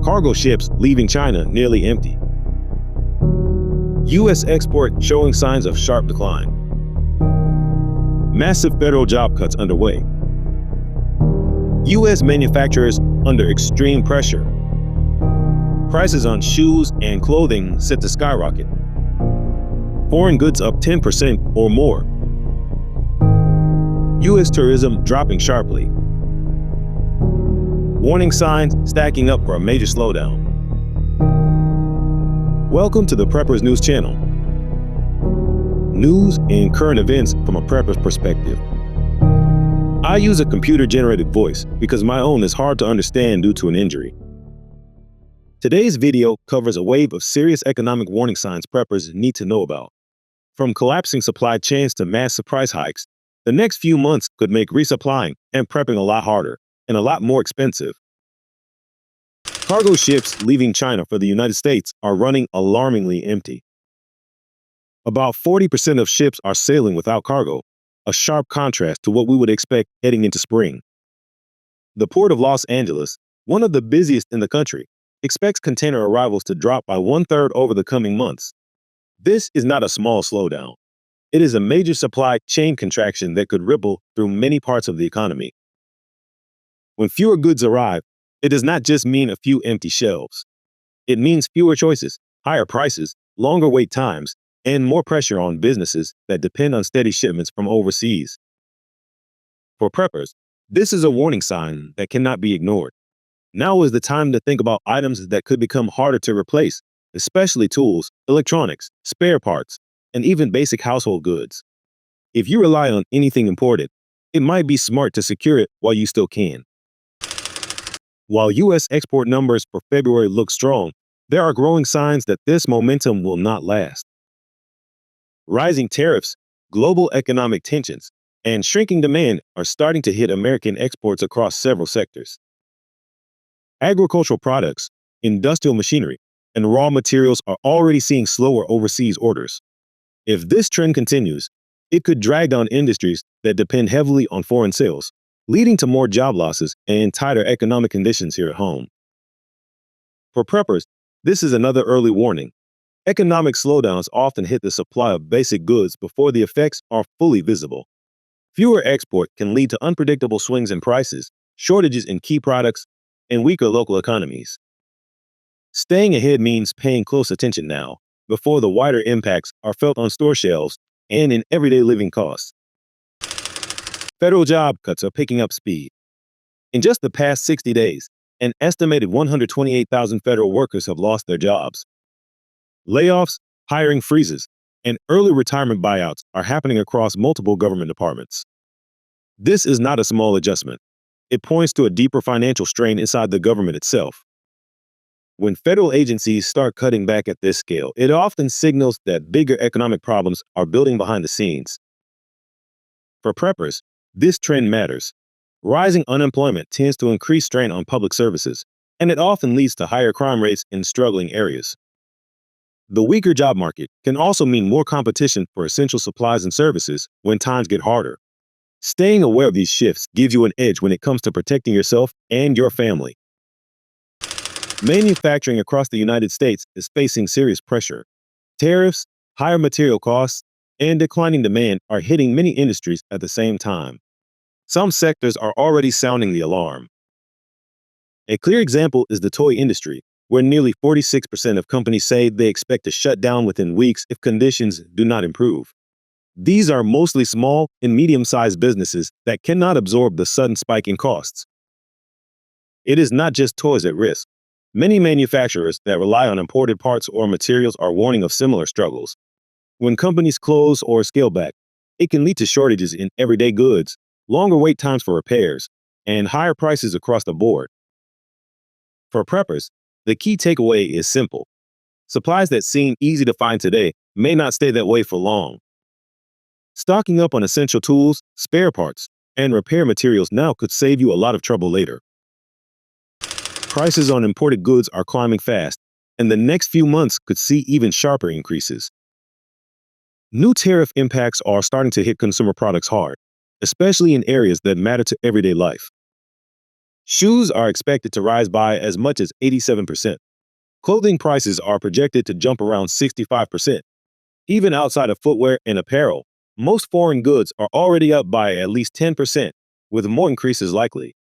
Cargo ships leaving China nearly empty. U.S. export showing signs of sharp decline. Massive federal job cuts underway. U.S. manufacturers under extreme pressure. Prices on shoes and clothing set to skyrocket. Foreign goods up 10% or more. U.S. tourism dropping sharply. Warning signs stacking up for a major slowdown. Welcome to the Preppers News Channel. News and current events from a prepper's perspective. I use a computer-generated voice because my own is hard to understand due to an injury. Today's video covers a wave of serious economic warning signs preppers need to know about. From collapsing supply chains to massive price hikes, the next few months could make resupplying and prepping a lot harder and a lot more expensive. Cargo ships leaving China for the United States are running alarmingly empty. About 40% of ships are sailing without cargo, a sharp contrast to what we would expect heading into spring. The Port of Los Angeles, one of the busiest in the country, expects container arrivals to drop by 1/3 over the coming months. This is not a small slowdown. It is a major supply chain contraction that could ripple through many parts of the economy. When fewer goods arrive, it does not just mean a few empty shelves. It means fewer choices, higher prices, longer wait times, and more pressure on businesses that depend on steady shipments from overseas. For preppers, this is a warning sign that cannot be ignored. Now is the time to think about items that could become harder to replace, especially tools, electronics, spare parts, and even basic household goods. If you rely on anything imported, it might be smart to secure it while you still can. While U.S. export numbers for February look strong, there are growing signs that this momentum will not last. Rising tariffs, global economic tensions, and shrinking demand are starting to hit American exports across several sectors. Agricultural products, industrial machinery, and raw materials are already seeing slower overseas orders. If this trend continues, it could drag down industries that depend heavily on foreign sales, leading to more job losses and tighter economic conditions here at home. For preppers, this is another early warning. Economic slowdowns often hit the supply of basic goods before the effects are fully visible. Fewer export can lead to unpredictable swings in prices, shortages in key products, and weaker local economies. Staying ahead means paying close attention now, before the wider impacts are felt on store shelves and in everyday living costs. Federal job cuts are picking up speed. In just the past 60 days, an estimated 128,000 federal workers have lost their jobs. Layoffs, hiring freezes, and early retirement buyouts are happening across multiple government departments. This is not a small adjustment. It points to a deeper financial strain inside the government itself. When federal agencies start cutting back at this scale, it often signals that bigger economic problems are building behind the scenes. For preppers, this trend matters. Rising unemployment tends to increase strain on public services, and it often leads to higher crime rates in struggling areas. The weaker job market can also mean more competition for essential supplies and services when times get harder. Staying aware of these shifts gives you an edge when it comes to protecting yourself and your family. Manufacturing across the United States is facing serious pressure. Tariffs, higher material costs, and declining demand are hitting many industries at the same time. Some sectors are already sounding the alarm. A clear example is the toy industry, where nearly 46% of companies say they expect to shut down within weeks if conditions do not improve. These are mostly small and medium-sized businesses that cannot absorb the sudden spike in costs. It is not just toys at risk. Many manufacturers that rely on imported parts or materials are warning of similar struggles. When companies close or scale back, it can lead to shortages in everyday goods, longer wait times for repairs, and higher prices across the board. For preppers, the key takeaway is simple. Supplies that seem easy to find today may not stay that way for long. Stocking up on essential tools, spare parts, and repair materials now could save you a lot of trouble later. Prices on imported goods are climbing fast, and the next few months could see even sharper increases. New tariff impacts are starting to hit consumer products hard, especially in areas that matter to everyday life. Shoes are expected to rise by as much as 87%. Clothing prices are projected to jump around 65%. Even outside of footwear and apparel, most foreign goods are already up by at least 10%, with more increases likely.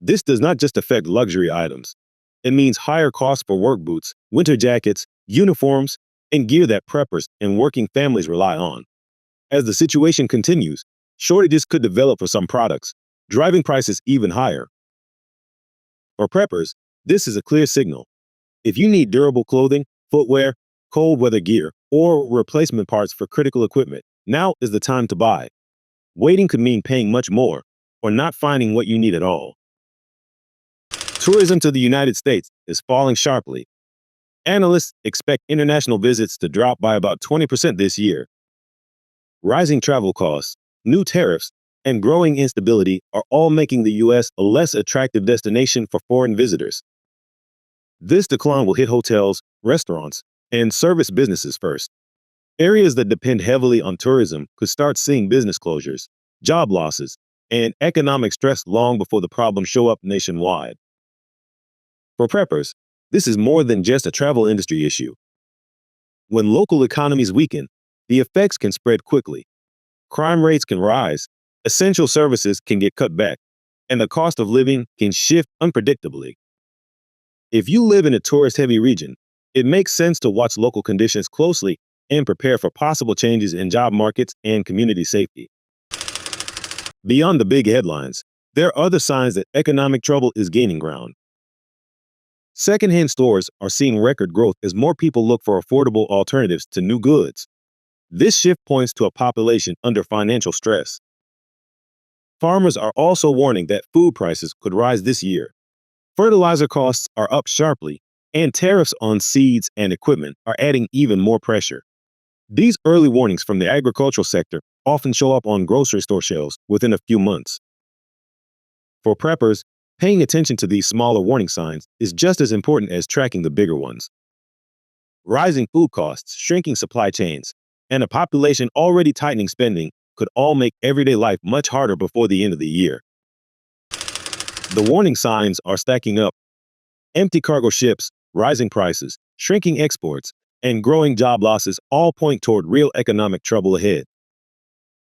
This does not just affect luxury items. It means higher costs for work boots, winter jackets, uniforms, and gear that preppers and working families rely on. As the situation continues, shortages could develop for some products, driving prices even higher. For preppers, this is a clear signal. If you need durable clothing, footwear, cold weather gear, or replacement parts for critical equipment, now is the time to buy. Waiting could mean paying much more or not finding what you need at all. Tourism to the United States is falling sharply. Analysts expect international visits to drop by about 20% this year. Rising travel costs, new tariffs, and growing instability are all making the U.S. a less attractive destination for foreign visitors. This decline will hit hotels, restaurants, and service businesses first. Areas that depend heavily on tourism could start seeing business closures, job losses, and economic stress long before the problems show up nationwide. For preppers, this is more than just a travel industry issue. When local economies weaken, the effects can spread quickly. Crime rates can rise, essential services can get cut back, and the cost of living can shift unpredictably. If you live in a tourist-heavy region, it makes sense to watch local conditions closely and prepare for possible changes in job markets and community safety. Beyond the big headlines, there are other signs that economic trouble is gaining ground. Secondhand stores are seeing record growth as more people look for affordable alternatives to new goods. This shift points to a population under financial stress. Farmers are also warning that food prices could rise this year. Fertilizer costs are up sharply, and tariffs on seeds and equipment are adding even more pressure. These early warnings from the agricultural sector often show up on grocery store shelves within a few months. For preppers, paying attention to these smaller warning signs is just as important as tracking the bigger ones. Rising food costs, shrinking supply chains, and a population already tightening spending could all make everyday life much harder before the end of the year. The warning signs are stacking up. Empty cargo ships, rising prices, shrinking exports, and growing job losses all point toward real economic trouble ahead.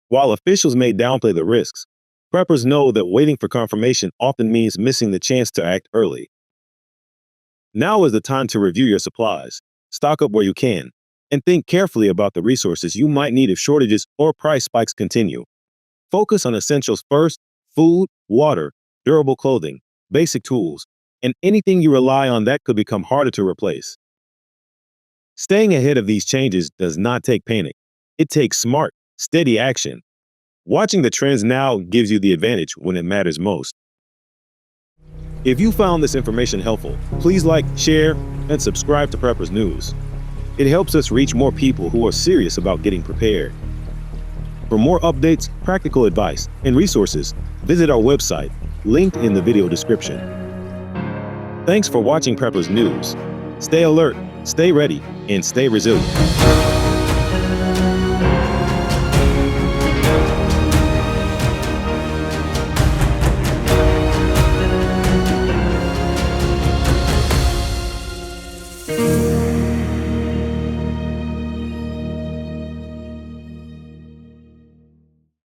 While officials may downplay the risks, preppers know that waiting for confirmation often means missing the chance to act early. Now is the time to review your supplies, stock up where you can, and think carefully about the resources you might need if shortages or price spikes continue. Focus on essentials first: food, water, durable clothing, basic tools, and anything you rely on that could become harder to replace. Staying ahead of these changes does not take panic. It takes smart, steady action. Watching the trends now gives you the advantage when it matters most. If you found this information helpful, please like, share, and subscribe to Preppers News. It helps us reach more people who are serious about getting prepared. For more updates, practical advice, and resources, visit our website, linked in the video description. Thanks for watching Preppers News. Stay alert, stay ready, and stay resilient.